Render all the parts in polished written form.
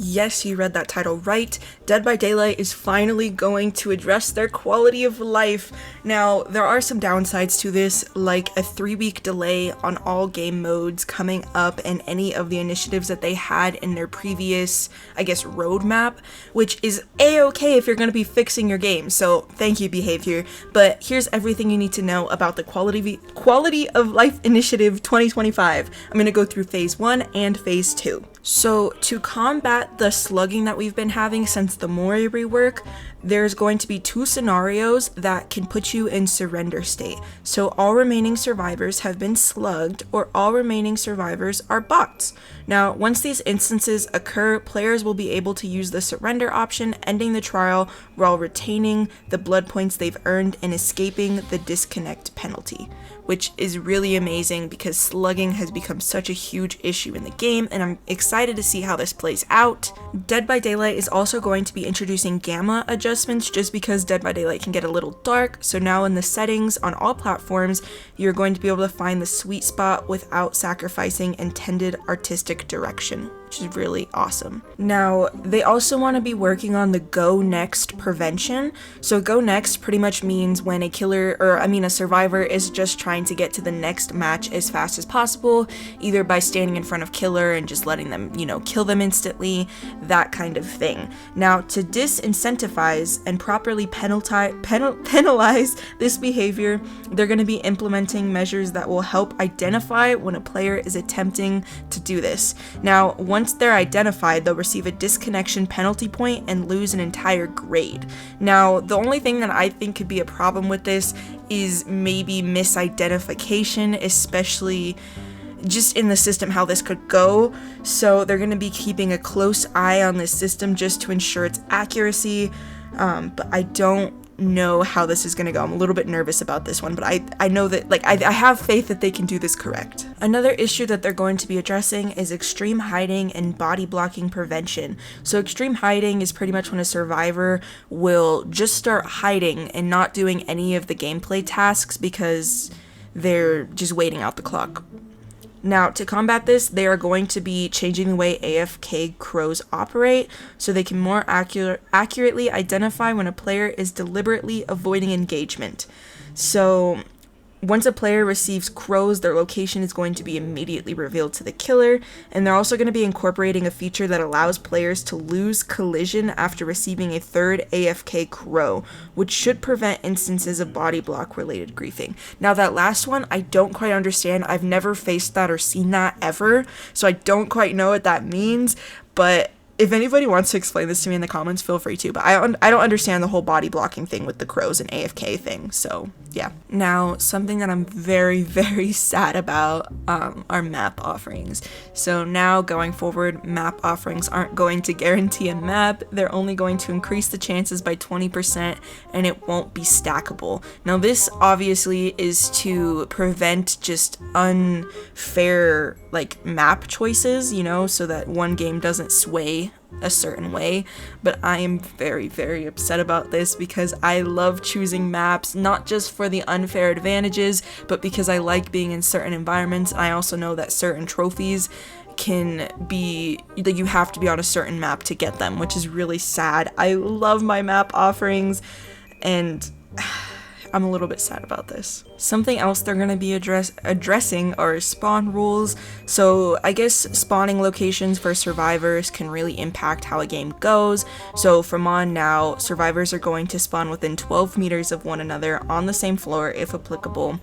Yes, you read that title right. Dead by Daylight is finally going to address their quality of life. Now, there are some downsides to this, like a 3-week delay on all game modes coming up and any of the initiatives that they had in their previous, roadmap, which is a-okay if you're going to be fixing your game, so thank you, Behavior. But here's everything you need to know about the Quality of Life Initiative 2025. I'm going to go through Phase 1 and Phase 2. So, to combat the slugging that we've been having since the Mori rework, there's going to be 2 scenarios that can put you in surrender state. So all remaining survivors have been slugged, or all remaining survivors are bots. Now, once these instances occur, players will be able to use the surrender option, ending the trial while retaining the blood points they've earned and escaping the disconnect penalty, which is really amazing because slugging has become such a huge issue in the game, and I'm excited to see how this plays out. Dead by Daylight is also going to be introducing gamma adjustments just because Dead by Daylight can get a little dark, so now in the settings on all platforms, you're going to be able to find the sweet spot without sacrificing intended artistic direction, which is really awesome. Now, they also want to be working on the go next prevention. So go next pretty much means when a survivor is just trying to get to the next match as fast as possible, either by standing in front of killer and just letting them, kill them instantly, that kind of thing. Now, to disincentivize and properly penalize this behavior, they're going to be implementing measures that will help identify when a player is attempting to do this. Now, once they're identified, they'll receive a disconnection penalty point and lose an entire grade. Now, the only thing that I think could be a problem with this is maybe misidentification, especially just in the system how this could go. So they're going to be keeping a close eye on this system just to ensure its accuracy, but I don't know how this is going to go. I'm a little bit nervous about this one, but I know that I have faith that they can do this correct. Another issue that they're going to be addressing is extreme hiding and body blocking prevention. So extreme hiding is pretty much when a survivor will just start hiding and not doing any of the gameplay tasks because they're just waiting out the clock. Now, to combat this, they are going to be changing the way AFK crows operate so they can more accurately identify when a player is deliberately avoiding engagement. So, once a player receives crows, their location is going to be immediately revealed to the killer, and they're also going to be incorporating a feature that allows players to lose collision after receiving a third AFK crow, which should prevent instances of body block related griefing. Now, that last one, I don't quite understand. I've never faced that or seen that ever, so I don't quite know what that means, but if anybody wants to explain this to me in the comments, feel free to, but I don't understand the whole body blocking thing with the crows and AFK thing, so yeah. Now, something that I'm very, very sad about are map offerings. So now, going forward, map offerings aren't going to guarantee a map, they're only going to increase the chances by 20%, and it won't be stackable. Now, this obviously is to prevent just unfair, map choices, so that one game doesn't sway a certain way, but I am very, very upset about this because I love choosing maps, not just for the unfair advantages, but because I like being in certain environments. I also know that certain trophies can be, you have to be on a certain map to get them, which is really sad. I love my map offerings, and I'm a little bit sad about this. Something else they're going to be addressing are spawn rules. So I guess spawning locations for survivors can really impact how a game goes. So from on now, survivors are going to spawn within 12 meters of one another on the same floor if applicable,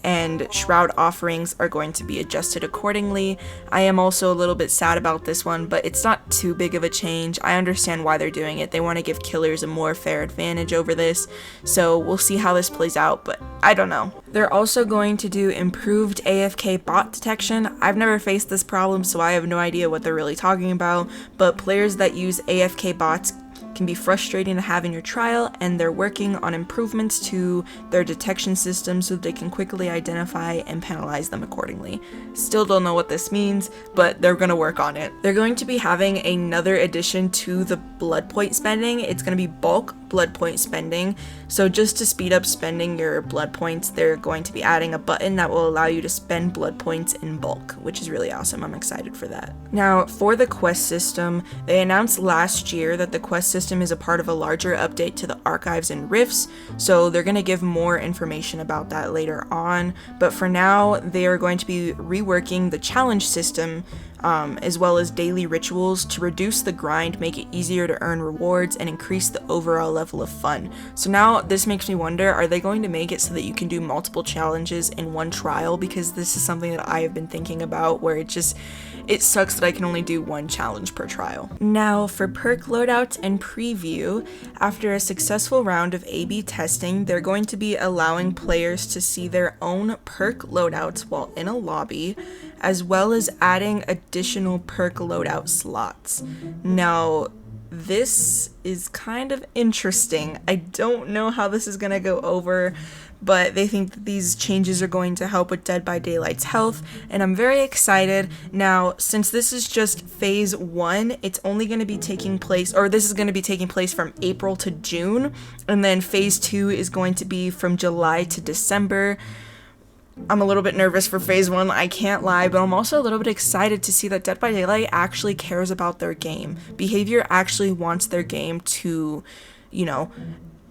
and shroud offerings are going to be adjusted accordingly. I am also a little bit sad about this one, but it's not too big of a change. I understand why they're doing it. They want to give killers a more fair advantage over this, so we'll see how this plays out, but I don't know. They're also going to do improved AFK bot detection. I've never faced this problem, so I have no idea what they're really talking about, but players that use AFK bots can be frustrating to have in your trial, and they're working on improvements to their detection system so they can quickly identify and penalize them accordingly. Still don't know what this means, but they're gonna work on it. They're going to be having another addition to the blood point spending. It's gonna be bulk blood point spending. So just to speed up spending your blood points, they're going to be adding a button that will allow you to spend blood points in bulk, which is really awesome. I'm excited for that. Now, for the quest system, they announced last year that the quest system is a part of a larger update to the archives and rifts, so they're going to give more information about that later on. But for now, they are going to be reworking the challenge system as well as daily rituals to reduce the grind, make it easier to earn rewards, and increase the overall level of fun. So now this makes me wonder, are they going to make it so that you can do multiple challenges in one trial? Because this is something that I have been thinking about, where it sucks that I can only do one challenge per trial. Now for perk loadouts and preview, after a successful round of A/B testing, they're going to be allowing players to see their own perk loadouts while in a lobby, as well as adding additional perk loadout slots. Now, this is kind of interesting. I don't know how this is gonna go over, but they think that these changes are going to help with Dead by Daylight's health, and I'm very excited. Now, since this is just phase 1, it's only going to be taking place, or this is going to be taking place from April to June, and then phase 2 is going to be from July to December. I'm a little bit nervous for phase 1, I can't lie, but I'm also a little bit excited to see that Dead by Daylight actually cares about their game. Behavior actually wants their game to,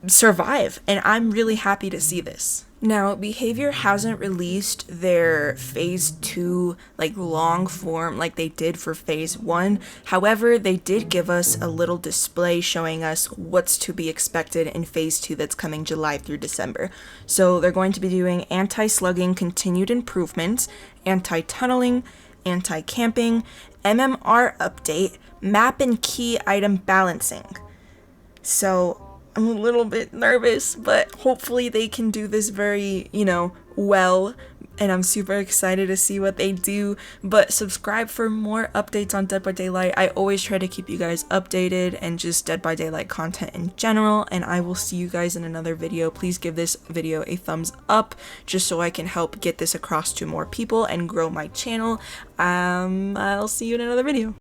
survive, and I'm really happy to see this. Now, Behavior hasn't released their phase 2 long form like they did for phase 1. However, they did give us a little display showing us what's to be expected in phase 2 that's coming July through December. So they're going to be doing anti-slugging continued improvements, anti-tunneling, anti-camping, MMR update, map and key item balancing. So I'm a little bit nervous, but hopefully they can do this very, well, and I'm super excited to see what they do. But subscribe for more updates on Dead by Daylight. I always try to keep you guys updated and just Dead by Daylight content in general, and I will see you guys in another video. Please give this video a thumbs up just so I can help get this across to more people and grow my channel. I'll see you in another video.